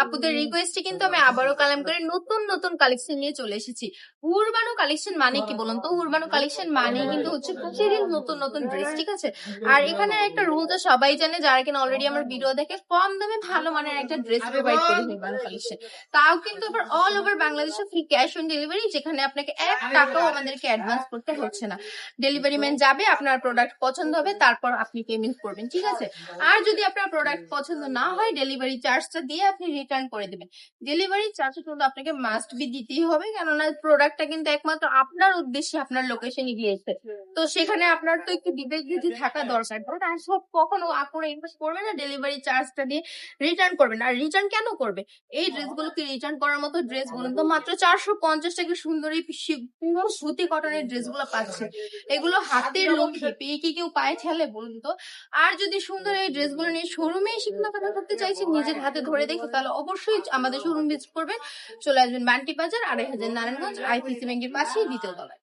আপুদের রিকোয়েস্টে কিন্তু আমি আবারও কালামকারীর নতুন নতুন কালেকশন নিয়ে চলে এসেছি। উরবানো কালেকশন মানে কি বলুন তো? উরবানো কালেকশন মানে কিন্তু হচ্ছে প্রতিদিন নতুন নতুন ড্রেস, ঠিক আছে? আর এখানে একটা রুল তো সবাই জানে, যারা কিনা অলরেডি আমার ভিডিও দেখে, কম দামে ভালো মানের একটা ড্রেস প্রোভাইড করে উরবানো কালেকশন। তাও কিন্তু আবার অল ওভার বাংলাদেশে ফ্রি ক্যাশ অন ডেলিভারি, যেখানে আপনাকে 1 টাকাও আমাদেরকে অ্যাডভান্স করতে হচ্ছে না। ডেলিভারি ম্যান যাবে, আপনার প্রোডাক্ট পছন্দ হবে, তারপর আপনি পেমেন্ট করবেন, ঠিক আছে? আর যদি আপনার প্রোডাক্ট পছন্দ না হয়, ডেলিভারি চার্জটা দিয়ে আপনি রিটার্ন করে দেবেন। ডেলিভারি চার্জ কিন্তু আপনাকে মাস্ট বি দিতেই হবে, কেননা প্রোডাক্টটা কিন্তু একমাত্র আপনার উদ্দেশ্যে আপনার লোকেশনে গিয়েছে। তো সেখানে আপনার তো একটু বিবেক বুদ্ধি থাকা দরকার। আর সব কখনো আপনারা ইনভেস্ট করবেন না ডেলিভারি চার্জটা দিয়ে রিটার্ন করবেন। আর রিটার্ন কেন করবে? এই ড্রেসগুলোকে রিটার্ন করার মতো ড্রেস বলুন তো? মাত্র 450 টাকা সুন্দর এই পুরো সুতি কটনের ড্রেসগুলো পাচ্ছে। এগুলো হাতের লক্ষ্মী, পেয়ে কি কেউ পায়ে ঠেলে বলুন তো? আর যদি সুন্দর এই ড্রেসগুলো নিয়ে শোরুমে এসে কেনাকাটা করতে চাইছেন নিজের হাতে ধরে দেখে, তাহলে অবশ্যই আমাদের শোরুম ভিজিট করবেন। চলে আসবেন বান্টি বাজার 2500 নারায়ণগঞ্জ, আইসিসি ব্যাংকের পাশেই দ্বিতীয় তলায়।